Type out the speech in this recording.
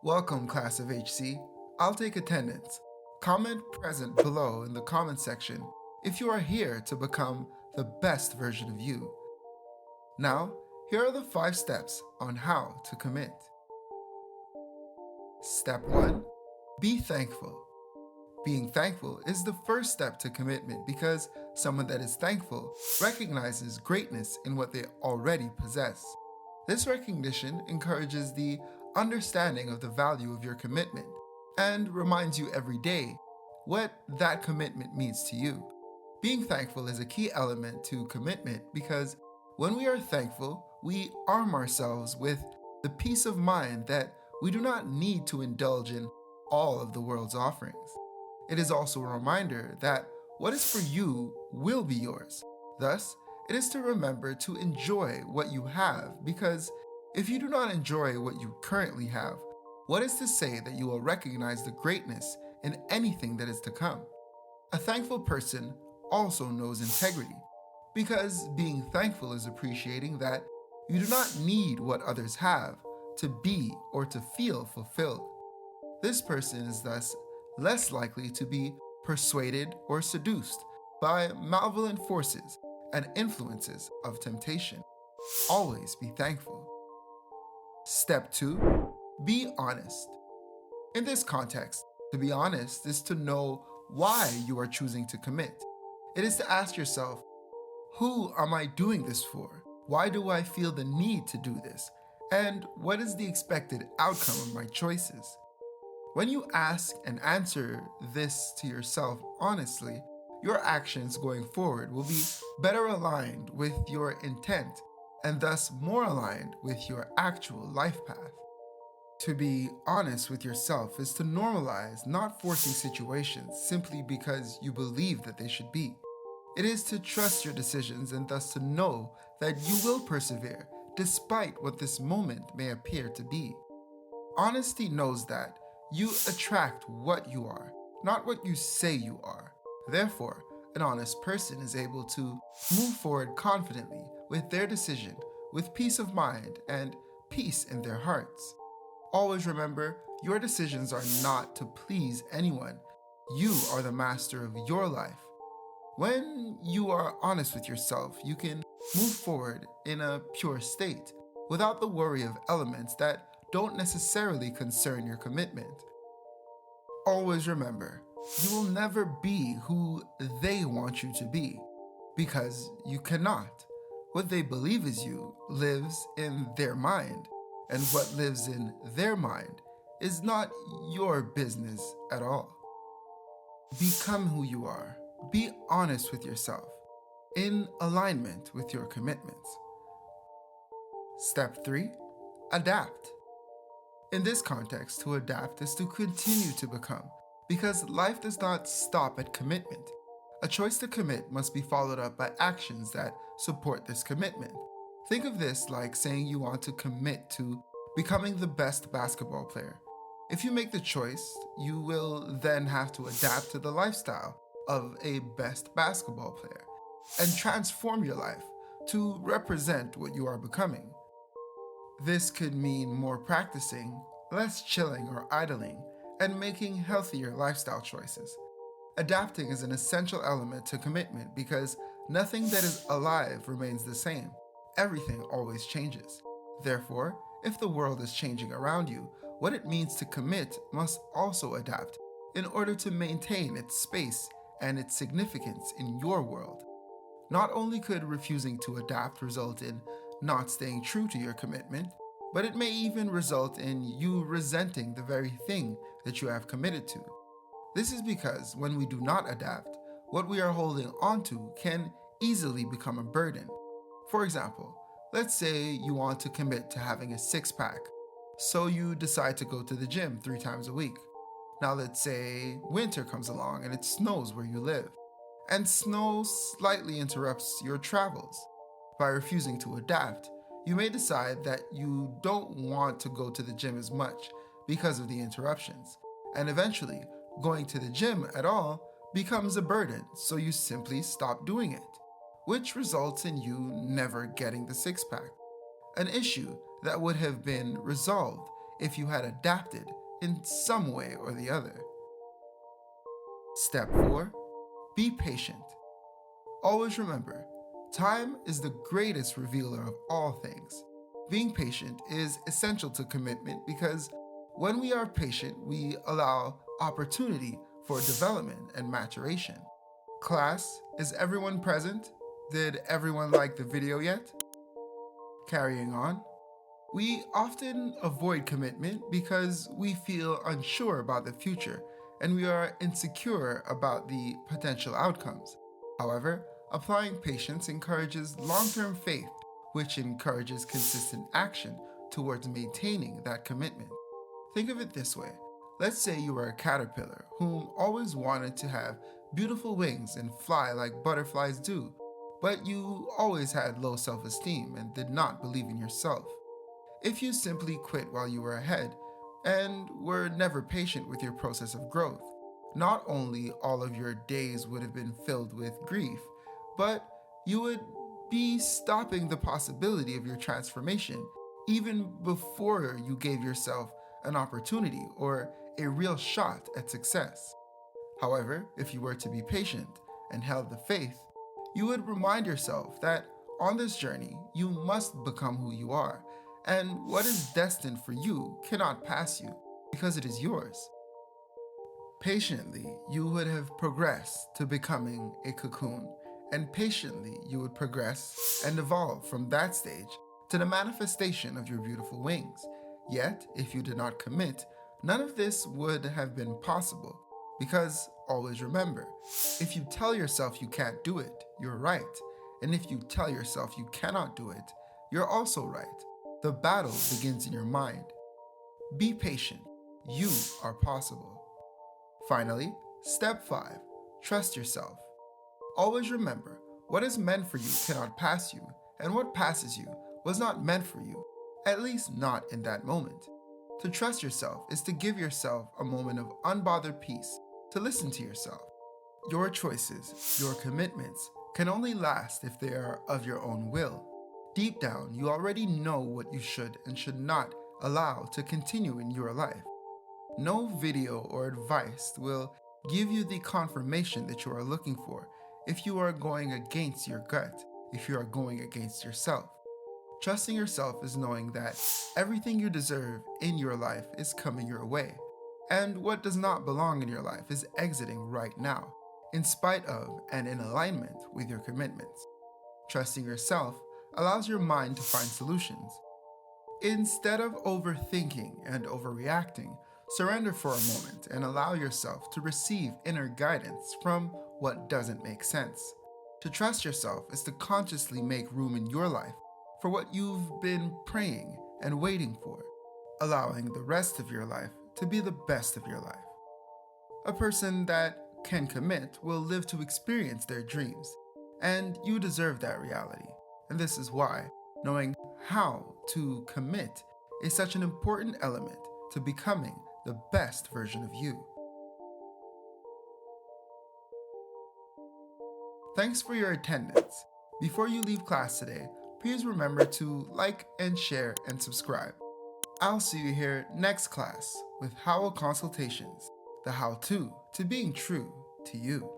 Welcome, class of HC. I'll take attendance. Comment present below in the comment section if you are here to become the best version of you. Now, here are the 5 steps on how to commit. Step 1. Be thankful. Being thankful is the first step to commitment because someone that is thankful recognizes greatness in what they already possess. This recognition encourages the understanding of the value of your commitment and reminds you every day what that commitment means to you. Being thankful is a key element to commitment because when we are thankful, we arm ourselves with the peace of mind that we do not need to indulge in all of the world's offerings. It is also a reminder that what is for you will be yours. Thus, it is to remember to enjoy what you have because if you do not enjoy what you currently have, what is to say that you will recognize the greatness in anything that is to come? A thankful person also knows integrity because being thankful is appreciating that you do not need what others have to be or to feel fulfilled. This person is thus less likely to be persuaded or seduced by malevolent forces and influences of temptation. Always be thankful. Step 2. Be honest. In this context, to be honest is to know why you are choosing to commit. It is to ask yourself, who am I doing this for? Why do I feel the need to do this? And what is the expected outcome of my choices? When you ask and answer this to yourself honestly, your actions going forward will be better aligned with your intent and thus more aligned with your actual life path. To be honest with yourself is to normalize not forcing situations simply because you believe that they should be. It is to trust your decisions and thus to know that you will persevere despite what this moment may appear to be. Honesty knows that you attract what you are, not what you say you are. Therefore, an honest person is able to move forward confidently with their decision, with peace of mind and peace in their hearts. Always remember, your decisions are not to please anyone. You are the master of your life. When you are honest with yourself, you can move forward in a pure state without the worry of elements that don't necessarily concern your commitment. Always remember, you will never be who they want you to be, because you cannot. What they believe is you lives in their mind, and what lives in their mind is not your business at all. Become who you are. Be honest with yourself, in alignment with your commitments. Step 3. Adapt. In this context, to adapt is to continue to become, because life does not stop at commitment. A choice to commit must be followed up by actions that support this commitment. Think of this like saying you want to commit to becoming the best basketball player. If you make the choice, you will then have to adapt to the lifestyle of a best basketball player and transform your life to represent what you are becoming. This could mean more practicing, less chilling or idling, and making healthier lifestyle choices. Adapting is an essential element to commitment because nothing that is alive remains the same. Everything always changes. Therefore, if the world is changing around you, what it means to commit must also adapt in order to maintain its space and its significance in your world. Not only could refusing to adapt result in not staying true to your commitment, but it may even result in you resenting the very thing that you have committed to. This is because when we do not adapt, what we are holding onto can easily become a burden. For example, let's say you want to commit to having a 6-pack, so you decide to go to the gym 3 times a week. Now let's say winter comes along and it snows where you live, and snow slightly interrupts your travels. By refusing to adapt, you may decide that you don't want to go to the gym as much because of the interruptions, and eventually going to the gym at all becomes a burden, so you simply stop doing it, which results in you never getting the 6-pack. An issue that would have been resolved if you had adapted in some way or the other. Step 4. Be patient. Always remember, time is the greatest revealer of all things. Being patient is essential to commitment because when we are patient, we allow opportunity for development and maturation. Class, is everyone present? Did everyone like the video yet? Carrying on. We often avoid commitment because we feel unsure about the future and we are insecure about the potential outcomes. However, applying patience encourages long-term faith, which encourages consistent action towards maintaining that commitment. Think of it this way. Let's say you were a caterpillar whom always wanted to have beautiful wings and fly like butterflies do, but you always had low self-esteem and did not believe in yourself. If you simply quit while you were ahead and were never patient with your process of growth, not only all of your days would have been filled with grief, but you would be stopping the possibility of your transformation even before you gave yourself an opportunity or a real shot at success. However, if you were to be patient and held the faith, you would remind yourself that on this journey, you must become who you are, and what is destined for you cannot pass you because it is yours. Patiently, you would have progressed to becoming a cocoon, and patiently you would progress and evolve from that stage to the manifestation of your beautiful wings. Yet, if you did not commit, none of this would have been possible. Because always remember, if you tell yourself you can't do it, you're right. And if you tell yourself you cannot do it, you're also right. The battle begins in your mind. Be patient. You are possible. Finally, step 5. Trust yourself. Always remember, what is meant for you cannot pass you, and what passes you was not meant for you, at least not in that moment. To trust yourself is to give yourself a moment of unbothered peace, to listen to yourself. Your choices, your commitments, can only last if they are of your own will. Deep down, you already know what you should and should not allow to continue in your life. No video or advice will give you the confirmation that you are looking for if you are going against your gut, if you are going against yourself. Trusting yourself is knowing that everything you deserve in your life is coming your way, and what does not belong in your life is exiting right now, in spite of and in alignment with your commitments. Trusting yourself allows your mind to find solutions. Instead of overthinking and overreacting, surrender for a moment and allow yourself to receive inner guidance from what doesn't make sense. To trust yourself is to consciously make room in your life for what you've been praying and waiting for, allowing the rest of your life to be the best of your life. A person that can commit will live to experience their dreams, and you deserve that reality. And this is why knowing how to commit is such an important element to becoming the best version of you. Thanks for your attendance. Before you leave class today, please remember to like and share and subscribe. I'll see you here next class with Howell Consultations, the how-to being true to you.